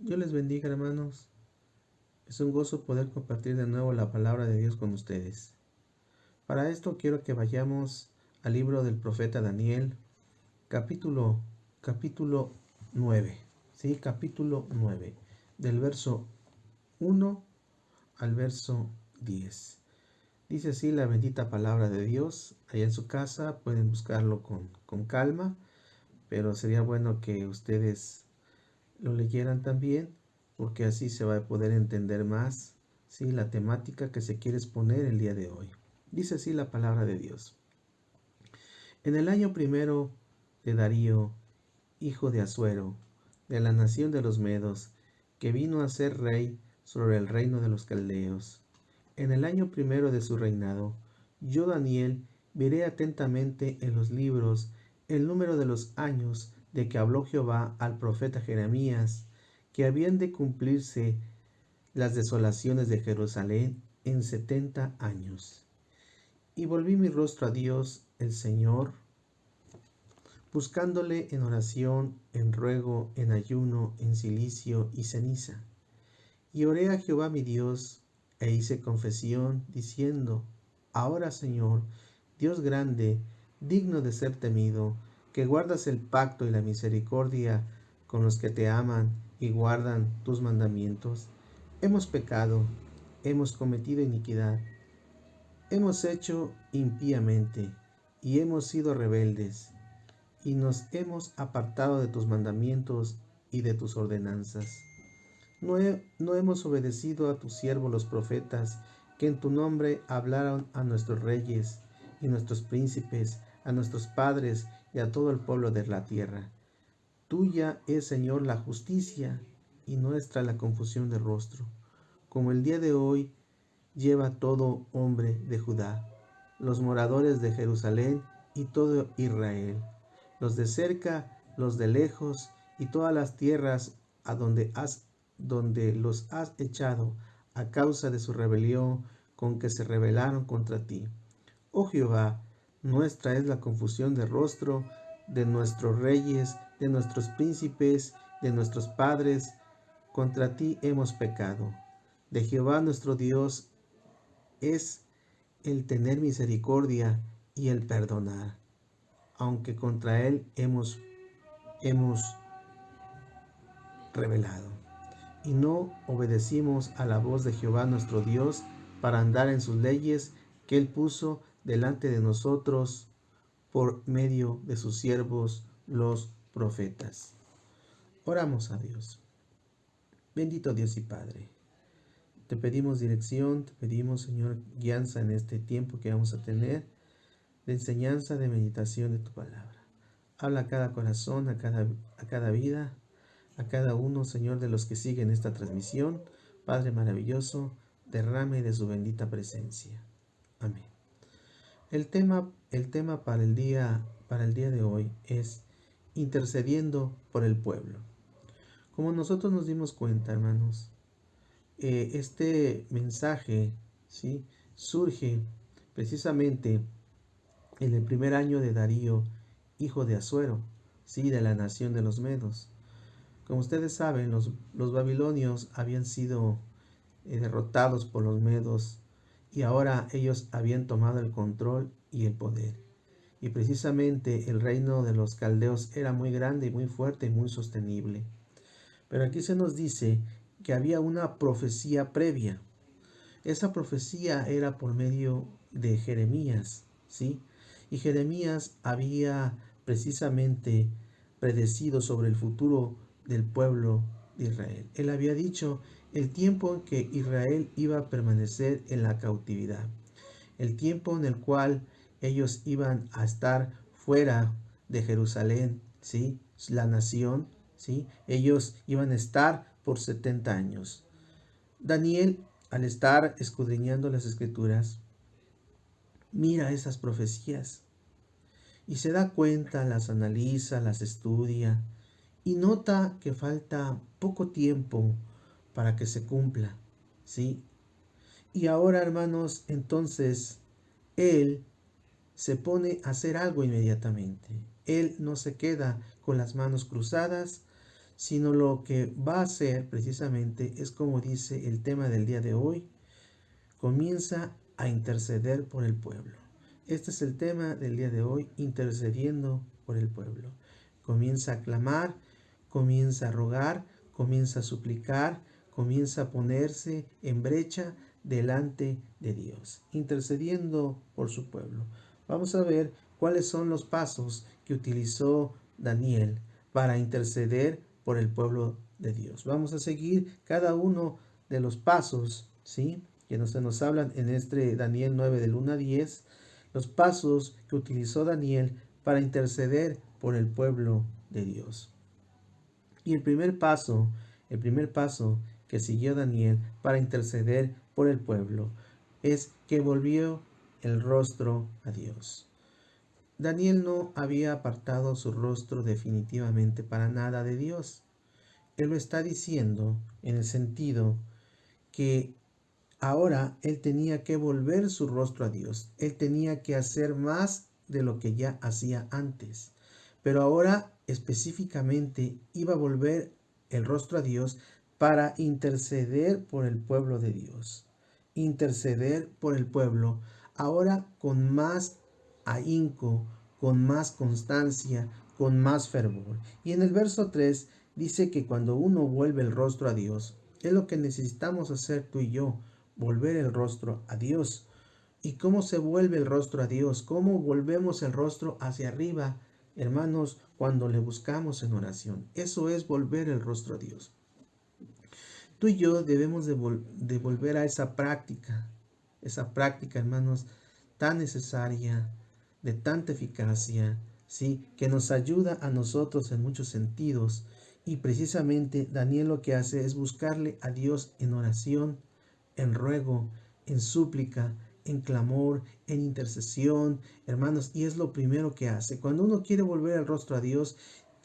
Dios les bendiga, hermanos. Es un gozo poder compartir de nuevo la palabra de Dios con ustedes. Para esto quiero que vayamos al libro del profeta Daniel, capítulo 9. Sí, capítulo 9, del verso 1 al verso 10. Dice así la bendita palabra de Dios. Allá en su casa pueden buscarlo con calma, pero sería bueno que ustedes lo leyeran también, porque así se va a poder entender más, ¿sí?, la temática que se quiere exponer el día de hoy. Dice así la palabra de Dios. En el año primero de Darío, hijo de Asuero, de la nación de los Medos, que vino a ser rey sobre el reino de los caldeos, en el año primero de su reinado, yo, Daniel, miré atentamente en los libros el número de los años de que habló Jehová al profeta Jeremías, que habían de cumplirse las desolaciones de Jerusalén en 70 años. Y volví mi rostro a Dios, el Señor, buscándole en oración, en ruego, en ayuno, en cilicio y ceniza. Y oré a Jehová mi Dios, e hice confesión, diciendo: Ahora, Señor, Dios grande, digno de ser temido, que guardas el pacto y la misericordia con los que te aman y guardan tus mandamientos, hemos pecado, hemos cometido iniquidad, hemos hecho impíamente, y hemos sido rebeldes, y nos hemos apartado de tus mandamientos y de tus ordenanzas. No hemos obedecido a tus siervos los profetas, que en tu nombre hablaron a nuestros reyes y nuestros príncipes, a nuestros padres y a todo el pueblo de la tierra. Tuya es, Señor, la justicia, y nuestra la confusión de rostro, como el día de hoy lleva todo hombre de Judá, los moradores de Jerusalén y todo Israel, los de cerca, los de lejos, y todas las tierras a donde los has echado a causa de su rebelión con que se rebelaron contra ti. Oh Jehová, nuestra es la confusión de rostro de nuestros reyes, de nuestros príncipes, de nuestros padres, contra ti hemos pecado. De Jehová nuestro Dios es el tener misericordia y el perdonar, aunque contra él hemos rebelado, y no obedecimos a la voz de Jehová nuestro Dios para andar en sus leyes que él puso delante de nosotros por medio de sus siervos los profetas. Oramos a Dios. Bendito Dios y Padre, te pedimos dirección, te pedimos, Señor, guianza en este tiempo que vamos a tener de enseñanza, de meditación de tu palabra. Habla a cada corazón, a cada vida, a cada uno, Señor, de los que siguen esta transmisión. Padre maravilloso, derrame de su bendita presencia. Amén. El tema para el día de hoy es intercediendo por el pueblo. Como nosotros nos dimos cuenta, hermanos, este mensaje, ¿sí?, surge precisamente en el primer año de Darío, hijo de Asuero, ¿sí?, de la nación de los Medos. Como ustedes saben, los babilonios habían sido derrotados por los medos, y ahora ellos habían tomado el control y el poder. Y precisamente el reino de los caldeos era muy grande y muy fuerte y muy sostenible. Pero aquí se nos dice que había una profecía previa. Esa profecía era por medio de Jeremías, ¿sí? Y Jeremías había precisamente predecido sobre el futuro del pueblo de Israel. Él había dicho el tiempo en que Israel iba a permanecer en la cautividad, el tiempo en el cual ellos iban a estar fuera de Jerusalén, ¿sí?, la nación, ¿sí? Ellos iban a estar por 70 años. Daniel, al estar escudriñando las escrituras, mira esas profecías y se da cuenta, las analiza, las estudia y nota que falta poco tiempo para que se cumpla, ¿sí? Y ahora, hermanos, entonces él se pone a hacer algo inmediatamente. Él no se queda con las manos cruzadas, sino lo que va a hacer precisamente es, como dice el tema del día de hoy, comienza a interceder por el pueblo. Este es el tema del día de hoy, intercediendo por el pueblo. Comienza a clamar, comienza a rogar, comienza a suplicar, comienza a ponerse en brecha delante de Dios, intercediendo por su pueblo. Vamos a ver cuáles son los pasos que utilizó Daniel para interceder por el pueblo de Dios. Vamos a seguir cada uno de los pasos, ¿sí?, que nos hablan en este Daniel 9 del 1 a 10, los pasos que utilizó Daniel para interceder por el pueblo de Dios. Y el primer paso que siguió Daniel para interceder por el pueblo es que volvió el rostro a Dios. Daniel no había apartado su rostro definitivamente para nada de Dios. Él lo está diciendo en el sentido que ahora él tenía que volver su rostro a Dios. Él tenía que hacer más de lo que ya hacía antes. Pero ahora específicamente iba a volver el rostro a Dios para interceder por el pueblo de Dios. Interceder por el pueblo, ahora con más ahínco, con más constancia, con más fervor. Y en el verso 3 dice que cuando uno vuelve el rostro a Dios, es lo que necesitamos hacer tú y yo, volver el rostro a Dios. ¿Y cómo se vuelve el rostro a Dios? ¿Cómo volvemos el rostro hacia arriba, hermanos, cuando le buscamos en oración? Eso es volver el rostro a Dios. Tú y yo debemos de volver a esa práctica, hermanos, tan necesaria, de tanta eficacia, ¿sí?, que nos ayuda a nosotros en muchos sentidos. Y precisamente Daniel lo que hace es buscarle a Dios en oración, en ruego, en súplica, en clamor, en intercesión, hermanos, y es lo primero que hace. Cuando uno quiere volver el rostro a Dios,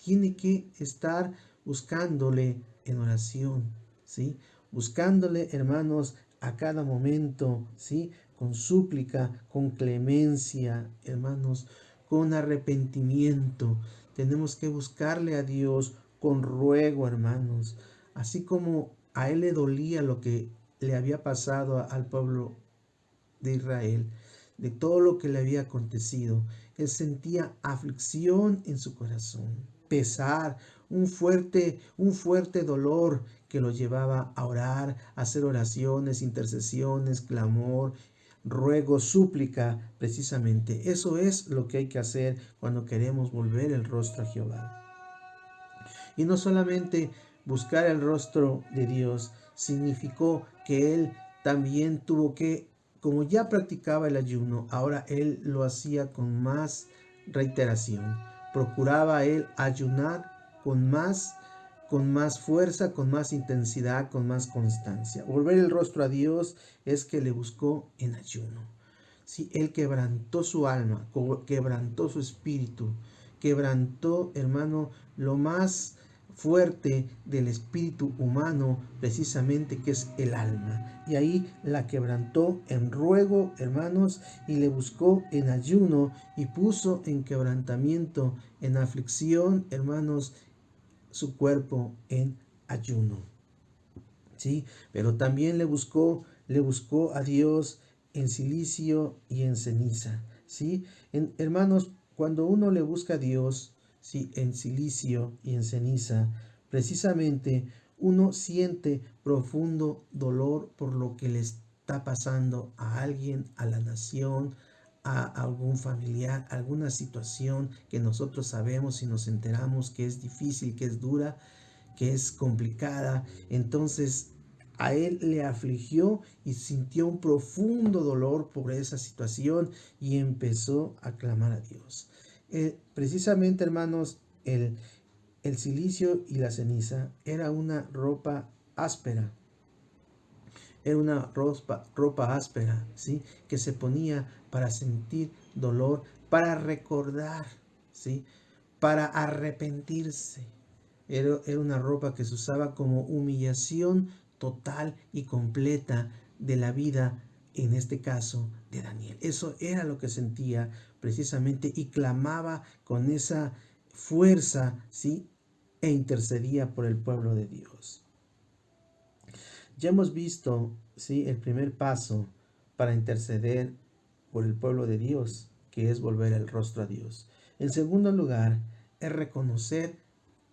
tiene que estar buscándole en oración, ¿sí? Buscándole, hermanos, a cada momento, ¿sí?, con súplica, con clemencia, hermanos, con arrepentimiento. Tenemos que buscarle a Dios con ruego, hermanos, así como a él le dolía lo que le había pasado al pueblo de Israel, de todo lo que le había acontecido. Él sentía aflicción en su corazón, pesar, un fuerte dolor que lo llevaba a orar, a hacer oraciones, intercesiones, clamor, ruego, súplica, precisamente. Eso es lo que hay que hacer cuando queremos volver el rostro a Jehová. Y no solamente buscar el rostro de Dios, significó que él también tuvo que, como ya practicaba el ayuno, ahora él lo hacía con más reiteración. Procuraba él ayunar con más fuerza, con más intensidad, con más constancia. Volver el rostro a Dios es que le buscó en ayuno. Sí, él quebrantó su alma, quebrantó su espíritu, quebrantó, hermano, lo más fuerte del espíritu humano, precisamente, que es el alma. Y ahí la quebrantó en ruego, hermanos, y le buscó en ayuno y puso en quebrantamiento, en aflicción, hermanos, su cuerpo en ayuno. ¿Sí? Pero también le buscó a Dios en silicio y en ceniza. ¿Sí? Hermanos, cuando uno le busca a Dios, ¿sí?, en silicio y en ceniza, precisamente uno siente profundo dolor por lo que le está pasando a alguien, a la nación, a algún familiar, alguna situación que nosotros sabemos y nos enteramos que es difícil, que es dura, que es complicada. Entonces a él le afligió y sintió un profundo dolor por esa situación y empezó a clamar a Dios. Precisamente, hermanos, el silicio y la ceniza era una ropa áspera. Era una ropa áspera, ¿sí?, que se ponía para sentir dolor, para recordar, ¿sí?, para arrepentirse. Era una ropa que se usaba como humillación total y completa de la vida, en este caso de Daniel. Eso era lo que sentía precisamente y clamaba con esa fuerza, ¿sí?, e intercedía por el pueblo de Dios. Ya hemos visto, ¿sí?, el primer paso para interceder por el pueblo de Dios, que es volver el rostro a Dios. En segundo lugar, es reconocer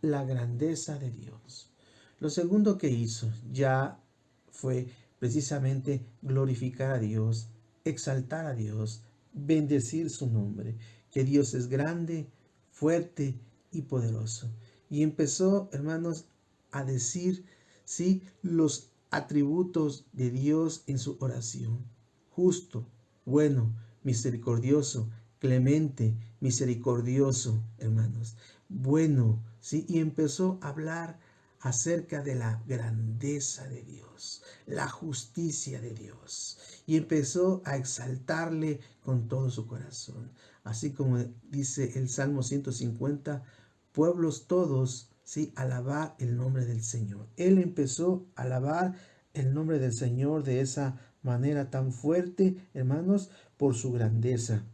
la grandeza de Dios. Lo segundo que hizo ya fue precisamente glorificar a Dios, exaltar a Dios, bendecir su nombre, que Dios es grande, fuerte y poderoso. Y empezó, hermanos, a decir, sí, los atributos de Dios en su oración. Justo, bueno, misericordioso, clemente, misericordioso, hermanos. Bueno, sí, y empezó a hablar acerca de la grandeza de Dios, la justicia de Dios, y empezó a exaltarle con todo su corazón. Así como dice el Salmo 150, pueblos todos, sí, alabar el nombre del Señor. Él empezó a alabar el nombre del Señor de esa manera tan fuerte, hermanos, por su grandeza.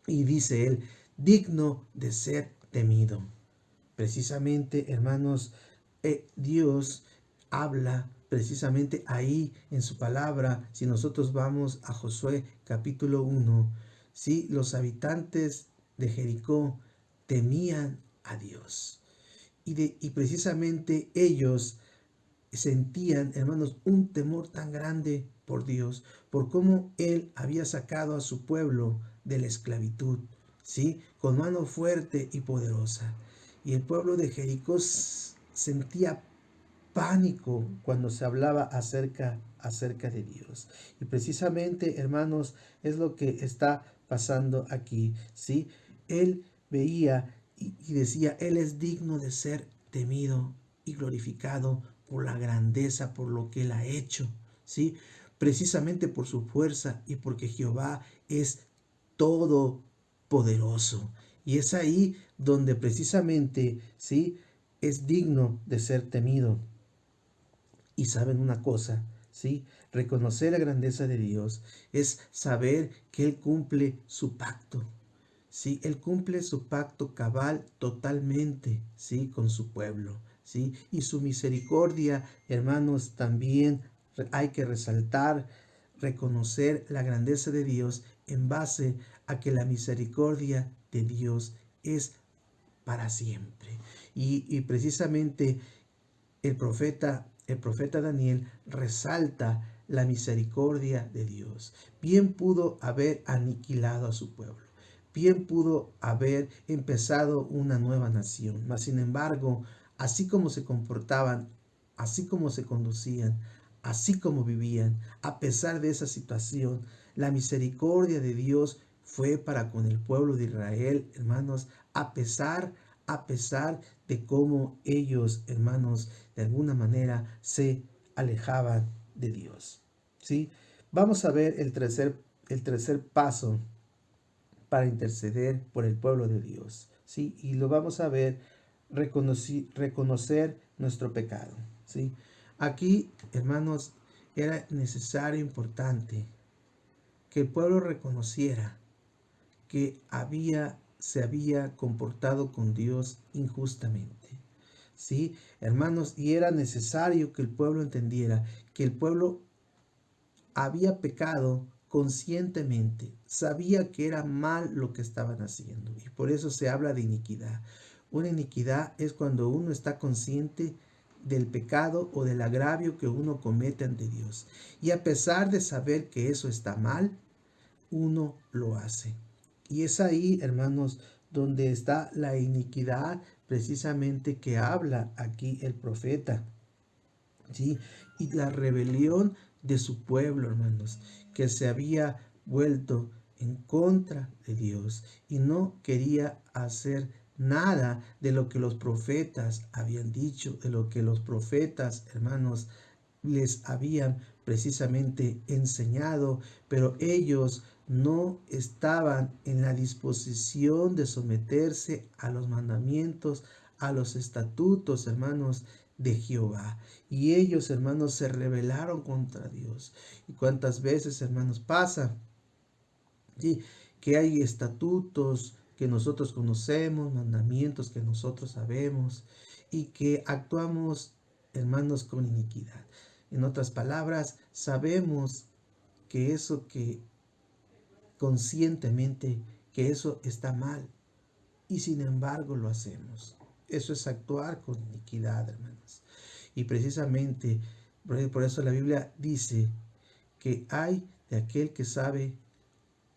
Y dice él, digno de ser temido. Precisamente, hermanos, Dios habla precisamente ahí en su palabra. Si nosotros vamos a Josué capítulo 1, ¿sí?, los habitantes de Jericó temían a Dios. Y precisamente ellos sentían, hermanos, un temor tan grande por Dios, por cómo Él había sacado a su pueblo de la esclavitud, ¿sí?, con mano fuerte y poderosa. Y el pueblo de Jericó sentía pánico cuando se hablaba acerca de Dios. Y precisamente, hermanos, es lo que está pasando aquí, ¿sí? Él veía y decía, Él es digno de ser temido y glorificado por la grandeza, por lo que Él ha hecho, ¿sí? Precisamente por su fuerza y porque Jehová es todopoderoso. Y es ahí donde precisamente, ¿sí?, es digno de ser temido. Y saben una cosa, ¿sí? Reconocer la grandeza de Dios es saber que Él cumple su pacto, ¿sí? Él cumple su pacto cabal totalmente, ¿sí?, con su pueblo, ¿sí? Y su misericordia, hermanos, también hay que resaltar, reconocer la grandeza de Dios en base a que la misericordia de Dios es para siempre. Y precisamente el profeta Daniel resalta la misericordia de Dios. Bien pudo haber aniquilado a su pueblo. Bien pudo haber empezado una nueva nación. Mas, sin embargo, así como se comportaban, así como se conducían, así como vivían, a pesar de esa situación, la misericordia de Dios fue para con el pueblo de Israel, hermanos, a pesar de cómo ellos, hermanos, de alguna manera se alejaban de Dios. ¿Sí? Vamos a ver el tercer paso para interceder por el pueblo de Dios. ¿Sí? Y lo vamos a ver, reconocer nuestro pecado. ¿Sí? Aquí, hermanos, era necesario, importante, que el pueblo reconociera que se había comportado con Dios injustamente. ¿Sí, hermanos? Y era necesario que el pueblo entendiera que el pueblo había pecado conscientemente, sabía que era mal lo que estaban haciendo, y por eso se habla de iniquidad. Una iniquidad es cuando uno está consciente del pecado o del agravio que uno comete ante Dios, y a pesar de saber que eso está mal, uno lo hace. Y es ahí, hermanos, donde está la iniquidad precisamente que habla aquí el profeta, ¿sí? Y la rebelión de su pueblo, hermanos, que se había vuelto en contra de Dios y no quería hacer nada de lo que los profetas habían dicho, de lo que los profetas, hermanos, les habían precisamente enseñado, pero ellos no estaban en la disposición de someterse a los mandamientos, a los estatutos, hermanos, de Jehová. Y ellos, hermanos, se rebelaron contra Dios. ¿Y cuántas veces, hermanos, pasa? ¿Sí? Que hay estatutos que nosotros conocemos, mandamientos que nosotros sabemos, y que actuamos, hermanos, con iniquidad. En otras palabras, sabemos que eso que conscientemente, que eso está mal, y sin embargo lo hacemos. Eso es actuar con iniquidad, hermanos. Y precisamente por eso la Biblia dice que hay de aquel que sabe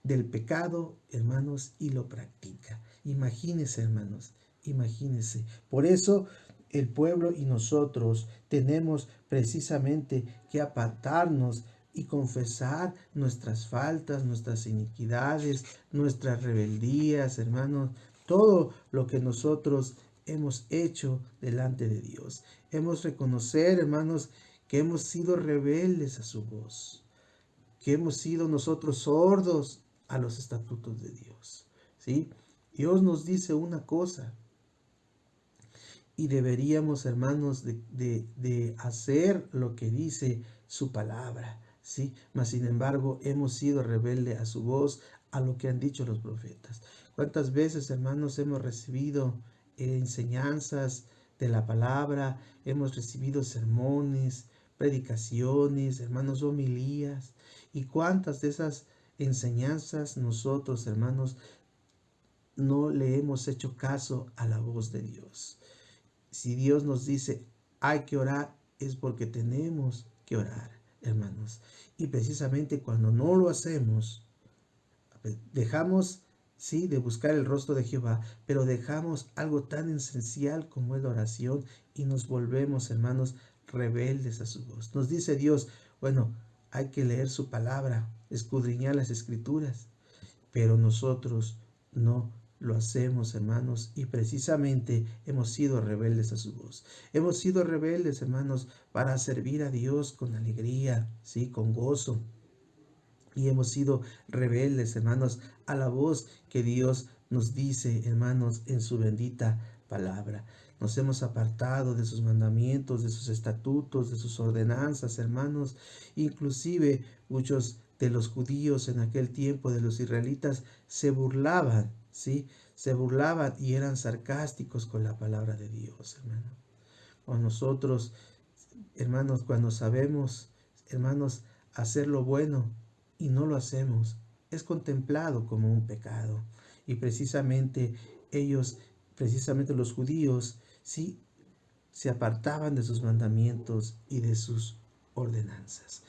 del pecado, hermanos, y lo practica. Imagínense, hermanos, imagínense. Por eso el pueblo y nosotros tenemos precisamente que apartarnos y confesar nuestras faltas, nuestras iniquidades, nuestras rebeldías, hermanos, todo lo que nosotros hemos hecho delante de Dios. Hemos reconocer, hermanos, que hemos sido rebeldes a su voz, que hemos sido nosotros sordos a los estatutos de Dios, ¿sí? Dios nos dice una cosa y deberíamos, hermanos, de hacer lo que dice su palabra, ¿sí? Mas, sin embargo, hemos sido rebeldes a su voz, a lo que han dicho los profetas. ¿Cuántas veces, hermanos, hemos recibido enseñanzas de la palabra? Hemos recibido sermones, predicaciones, hermanos, homilías. ¿Y cuántas de esas enseñanzas nosotros, hermanos, no le hemos hecho caso a la voz de Dios? Si Dios nos dice hay que orar, es porque tenemos que orar, hermanos. Y precisamente cuando no lo hacemos, dejamos, sí, de buscar el rostro de Jehová, pero dejamos algo tan esencial como es la oración y nos volvemos, hermanos, rebeldes a su voz. Nos dice Dios, bueno, hay que leer su palabra, escudriñar las escrituras, pero nosotros no lo hacemos, hermanos, y precisamente hemos sido rebeldes a su voz. Hemos sido rebeldes, hermanos, para servir a Dios con alegría, sí, con gozo. Y hemos sido rebeldes, hermanos, a la voz que Dios nos dice, hermanos, en su bendita palabra. Nos hemos apartado de sus mandamientos, de sus estatutos, de sus ordenanzas, hermanos. Inclusive muchos de los judíos en aquel tiempo, de los israelitas, se burlaban, ¿sí? Se burlaban y eran sarcásticos con la palabra de Dios, hermano. O nosotros, hermanos, cuando sabemos, hermanos, hacer lo bueno y no lo hacemos, es contemplado como un pecado. Y precisamente ellos, precisamente los judíos, sí, se apartaban de sus mandamientos y de sus ordenanzas.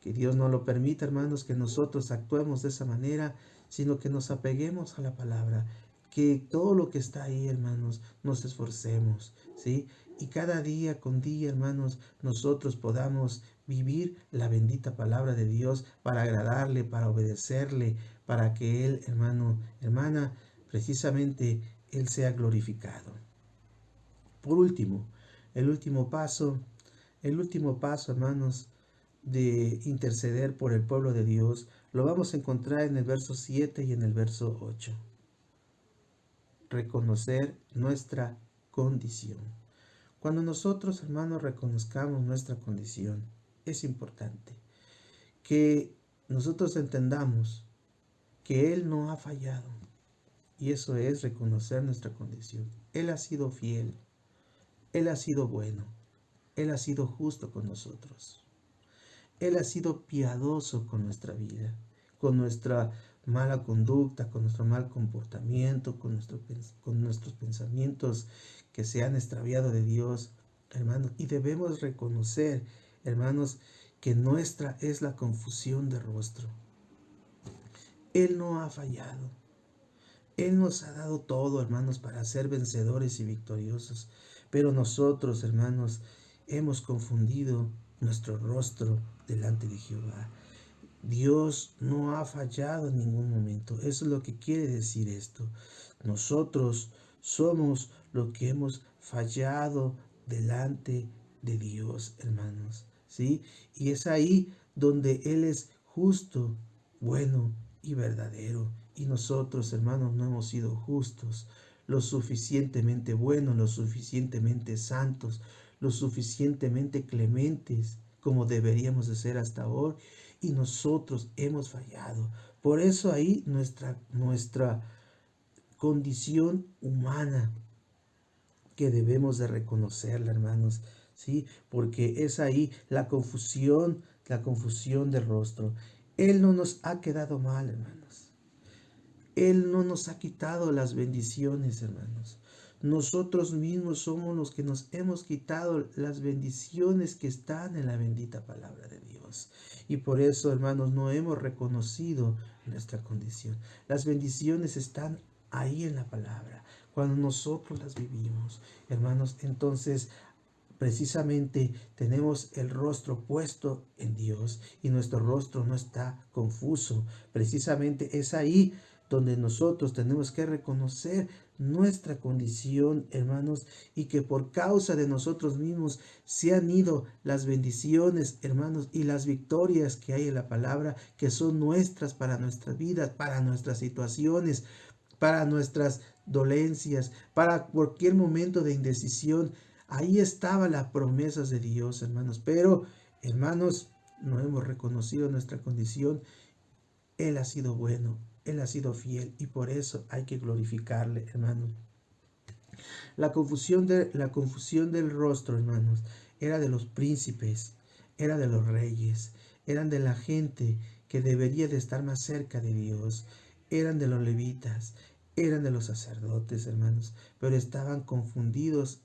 Que Dios no lo permita, hermanos, que nosotros actuemos de esa manera, sino que nos apeguemos a la palabra. Que todo lo que está ahí, hermanos, nos esforcemos, ¿sí? Y cada día con día, hermanos, nosotros podamos vivir la bendita palabra de Dios para agradarle, para obedecerle, para que Él, hermano, hermana, precisamente Él sea glorificado. Por último, el último paso, hermanos, de interceder por el pueblo de Dios, lo vamos a encontrar en el verso 7 y en el verso 8. Reconocer nuestra condición. Cuando nosotros, hermanos, reconozcamos nuestra condición, es importante que nosotros entendamos que Él no ha fallado. Y eso es reconocer nuestra condición. Él ha sido fiel. Él ha sido bueno. Él ha sido justo con nosotros. Él ha sido piadoso con nuestra vida, con nuestra mala conducta, con nuestro mal comportamiento, con nuestros pensamientos que se han extraviado de Dios, hermanos. Y debemos reconocer, hermanos, que nuestra es la confusión de rostro. Él no ha fallado. Él nos ha dado todo, hermanos, para ser vencedores y victoriosos. Pero nosotros, hermanos, hemos confundido nuestro rostro delante de Jehová. Dios no ha fallado en ningún momento. Eso es lo que quiere decir esto. Nosotros somos lo que hemos fallado delante de Dios, hermanos, ¿sí? Y es ahí donde Él es justo, bueno y verdadero. Y nosotros, hermanos, no hemos sido justos, lo suficientemente buenos, lo suficientemente santos, lo suficientemente clementes como deberíamos de ser hasta ahora, y nosotros hemos fallado. Por eso ahí nuestra condición humana que debemos de reconocerla, hermanos, ¿sí? Porque es ahí la confusión del rostro. Él no nos ha quedado mal, hermanos. Él no nos ha quitado las bendiciones, hermanos. Nosotros mismos somos los que nos hemos quitado las bendiciones que están en la bendita palabra de Dios. Y por eso, hermanos, no hemos reconocido nuestra condición. Las bendiciones están ahí en la palabra, cuando nosotros las vivimos. Hermanos, entonces precisamente tenemos el rostro puesto en Dios y nuestro rostro no está confuso. Precisamente es ahí donde nosotros tenemos que reconocer nuestra condición, hermanos, y que por causa de nosotros mismos se han ido las bendiciones, hermanos, y las victorias que hay en la palabra, que son nuestras para nuestras vidas, para nuestras situaciones, para nuestras dolencias, para cualquier momento de indecisión. Ahí estaban las promesas de Dios, hermanos. Pero, hermanos, no hemos reconocido nuestra condición. Él ha sido bueno, Él ha sido fiel y por eso hay que glorificarle, hermanos. La confusión del rostro, hermanos, era de los príncipes, era de los reyes, eran de la gente que debería de estar más cerca de Dios, eran de los levitas, eran de los sacerdotes, hermanos, pero estaban confundidos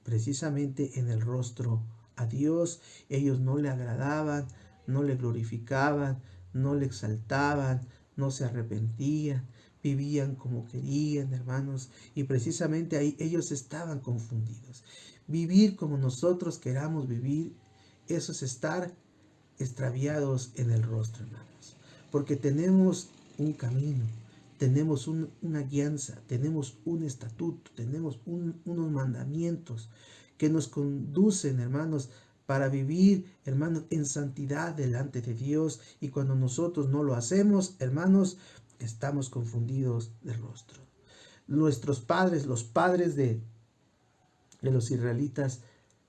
precisamente en el rostro a Dios. Ellos no le agradaban, no le glorificaban, no le exaltaban, no se arrepentían, vivían como querían, hermanos, y precisamente ahí ellos estaban confundidos. Vivir como nosotros queramos vivir, eso es estar extraviados en el rostro, hermanos, porque tenemos un camino, tenemos una guianza, tenemos un estatuto, tenemos unos mandamientos que nos conducen, hermanos, para vivir, hermanos, en santidad delante de Dios. Y cuando nosotros no lo hacemos, hermanos, estamos confundidos de rostro. Nuestros padres, los padres de los israelitas,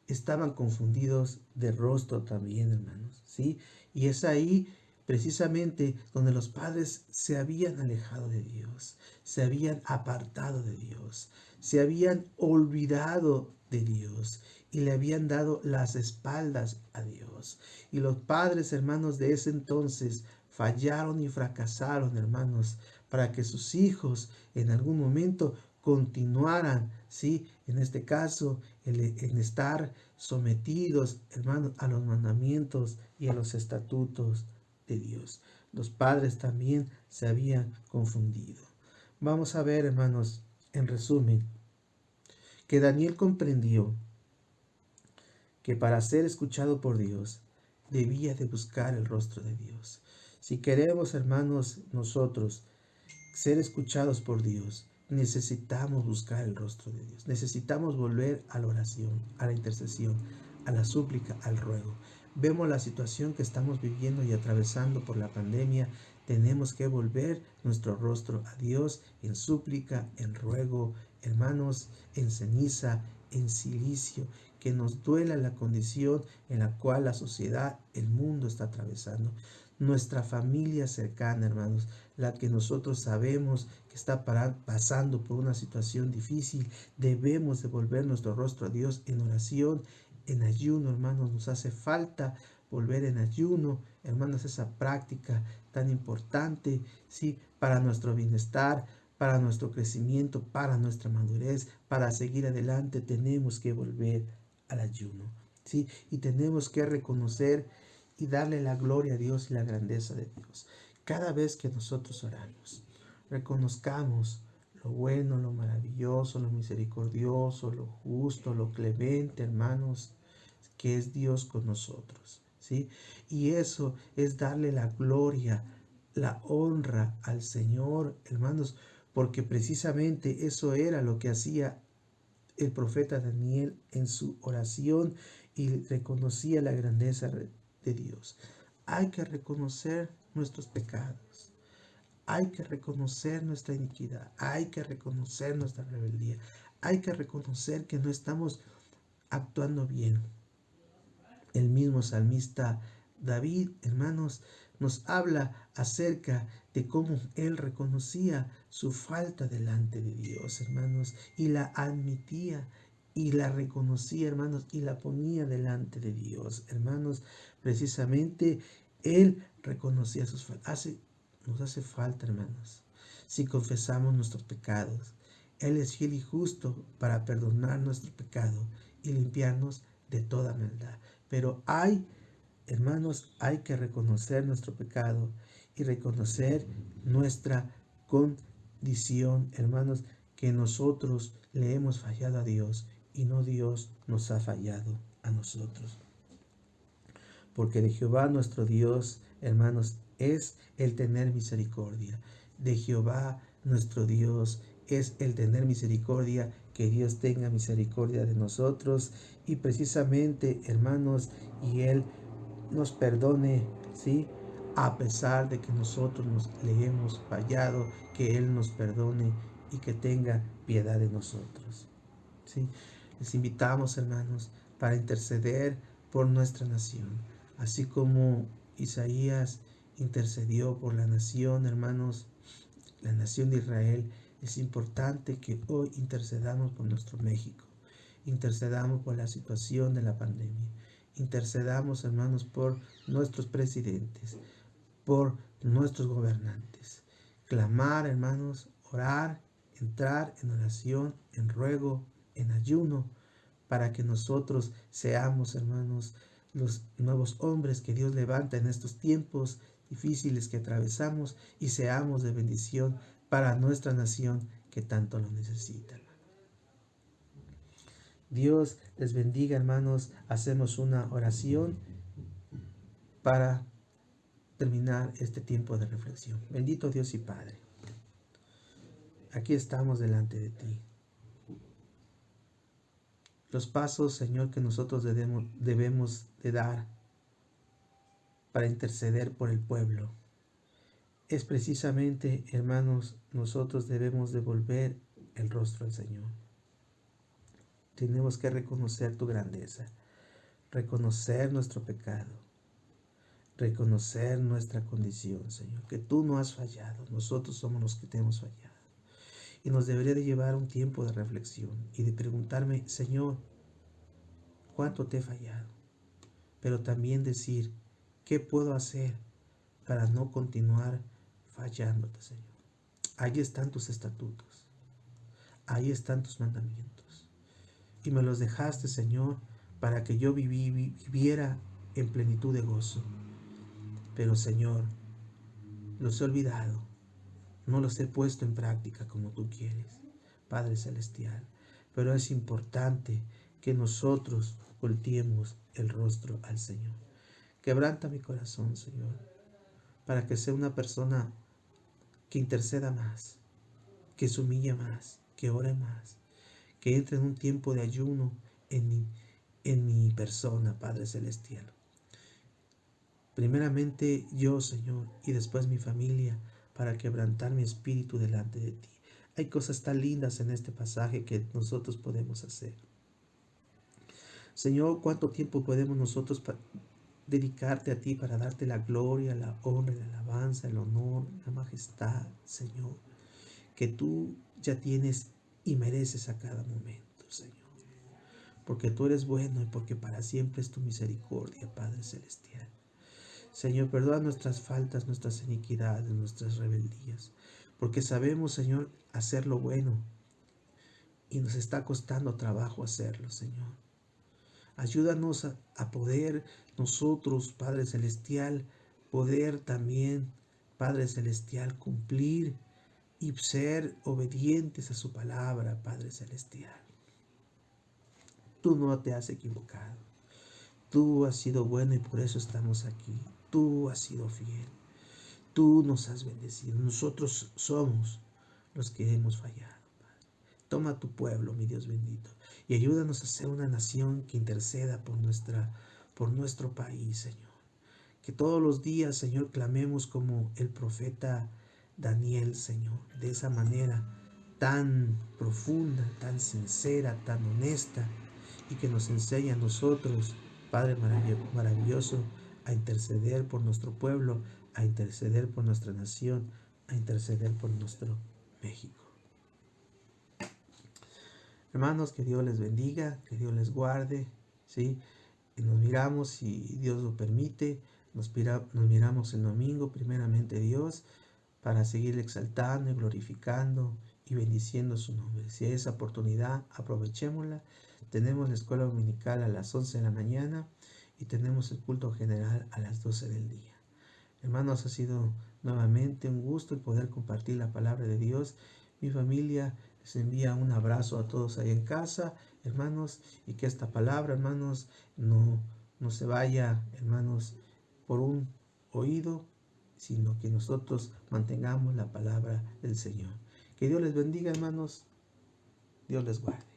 estaban confundidos de rostro también, hermanos, ¿sí? Y es ahí precisamente donde los padres se habían alejado de Dios, se habían apartado de Dios, se habían olvidado de Dios y le habían dado las espaldas a Dios. Y los padres, hermanos, de ese entonces fallaron y fracasaron, hermanos, para que sus hijos en algún momento continuaran, ¿sí? En este caso, en estar sometidos, hermanos, a los mandamientos y a los estatutos de Dios. Los padres también se habían confundido. Vamos a ver, hermanos, en resumen, que Daniel comprendió que para ser escuchado por Dios debía de buscar el rostro de Dios. Si queremos, hermanos, nosotros ser escuchados por Dios, necesitamos buscar el rostro de Dios. Necesitamos volver a la oración, a la intercesión, a la súplica, al ruego. Vemos la situación que estamos viviendo y atravesando por la pandemia. Tenemos que volver nuestro rostro a Dios en súplica, en ruego, hermanos, en ceniza, en silicio, que nos duela la condición en la cual la sociedad, el mundo está atravesando. Nuestra familia cercana, hermanos, la que nosotros sabemos que está pasando por una situación difícil, debemos devolver nuestro rostro a Dios en oración, en ayuno, hermanos. Nos hace falta volver en ayuno, hermanos, esa práctica tan importante, ¿sí? Para nuestro bienestar, para nuestro crecimiento, para nuestra madurez, para seguir adelante, tenemos que volver al ayuno, ¿sí? Y tenemos que reconocer y darle la gloria a Dios y la grandeza de Dios. Cada vez que nosotros oramos, reconozcamos lo bueno, lo maravilloso, lo misericordioso, lo justo, lo clemente, hermanos, que es Dios con nosotros, ¿sí? Y eso es darle la gloria, la honra al Señor, hermanos, porque precisamente eso era lo que hacía el profeta Daniel en su oración y reconocía la grandeza de Dios. Hay que reconocer nuestros pecados. Hay que reconocer nuestra iniquidad. Hay que reconocer nuestra rebeldía. Hay que reconocer que no estamos actuando bien. El mismo salmista David, hermanos, nos habla acerca de cómo él reconocía su falta delante de Dios, hermanos, y la admitía y la reconocía, hermanos, y la ponía delante de Dios, hermanos. Precisamente él reconocía sus faltas. Nos hace falta, hermanos, si confesamos nuestros pecados. Él es fiel y justo para perdonar nuestro pecado y limpiarnos de toda maldad. Pero hermanos, hay que reconocer nuestro pecado y reconocer nuestra condición, hermanos, que nosotros le hemos fallado a Dios y no Dios nos ha fallado a nosotros. Porque de Jehová nuestro Dios, hermanos, es el tener misericordia. De Jehová nuestro Dios es el tener misericordia, que Dios tenga misericordia de nosotros y precisamente, hermanos, y Él nos perdone, ¿sí? A pesar de que nosotros le hemos fallado, que Él nos perdone y que tenga piedad de nosotros, ¿sí? Les invitamos, hermanos, para interceder por nuestra nación, así como Isaías intercedió por la nación, hermanos, la nación de Israel. Es importante que hoy intercedamos por nuestro México, intercedamos por la situación de la pandemia, intercedamos, hermanos, por nuestros presidentes, por nuestros gobernantes. Clamar, hermanos, orar, entrar en oración, en ruego, en ayuno, para que nosotros seamos, hermanos, los nuevos hombres que Dios levanta en estos tiempos difíciles que atravesamos y seamos de bendición para nuestra nación que tanto lo necesita. Dios les bendiga, hermanos. Hacemos una oración para terminar este tiempo de reflexión. Bendito Dios y Padre, aquí estamos delante de ti. Los pasos, Señor, que nosotros debemos de dar para interceder por el pueblo es precisamente, hermanos, nosotros debemos devolver el rostro al Señor. Tenemos que reconocer tu grandeza, reconocer nuestro pecado, reconocer nuestra condición, Señor, que tú no has fallado, nosotros somos los que te hemos fallado. Y nos debería de llevar un tiempo de reflexión y de preguntarme, Señor, ¿cuánto te he fallado? Pero también decir, ¿qué puedo hacer para no continuar fallándote, Señor? Ahí están tus estatutos, ahí están tus mandamientos. Y me los dejaste, Señor, para que yo viviera en plenitud de gozo. Pero, Señor, los he olvidado, no los he puesto en práctica como tú quieres, Padre Celestial. Pero es importante que nosotros volteemos el rostro al Señor. Quebranta mi corazón, Señor, para que sea una persona que interceda más, que se humille más, que ore más, que entre en un tiempo de ayuno en mi persona, Padre Celestial. Primeramente yo, Señor, y después mi familia, para quebrantar mi espíritu delante de ti. Hay cosas tan lindas en este pasaje que nosotros podemos hacer. Señor, ¿cuánto tiempo podemos nosotros dedicarte a ti para darte la gloria, la honra, la alabanza, el honor, la majestad, Señor, que tú ya tienes y mereces a cada momento, Señor? Porque tú eres bueno y porque para siempre es tu misericordia, Padre Celestial. Señor, perdona nuestras faltas, nuestras iniquidades, nuestras rebeldías, porque sabemos, Señor, hacer lo bueno y nos está costando trabajo hacerlo, Señor. Ayúdanos a poder nosotros, Padre Celestial, poder también, Padre Celestial, cumplir y ser obedientes a su palabra, Padre Celestial. Tú no te has equivocado. Tú has sido bueno y por eso estamos aquí. Tú has sido fiel. Tú nos has bendecido. Nosotros somos los que hemos fallado, Padre. Toma tu pueblo, mi Dios bendito, y ayúdanos a ser una nación que interceda por nuestro país, Señor. Que todos los días, Señor, clamemos como el profeta Daniel, Señor, de esa manera tan profunda, tan sincera, tan honesta, y que nos enseñe a nosotros, Padre maravilloso, a interceder por nuestro pueblo, a interceder por nuestra nación, a interceder por nuestro México. Hermanos, que Dios les bendiga, que Dios les guarde, ¿sí? Y nos miramos, si Dios lo permite, nos miramos el domingo, primeramente Dios, para seguir exaltando y glorificando y bendiciendo su nombre. Si hay esa oportunidad, aprovechémosla. Tenemos la escuela dominical a las 11 de la mañana y tenemos el culto general a las 12 del día. Hermanos, ha sido nuevamente un gusto el poder compartir la palabra de Dios. Mi familia les envía un abrazo a todos ahí en casa, hermanos, y que esta palabra, hermanos, no se vaya, hermanos, por un oído, sino que nosotros mantengamos la palabra del Señor. Que Dios les bendiga, hermanos. Dios les guarde.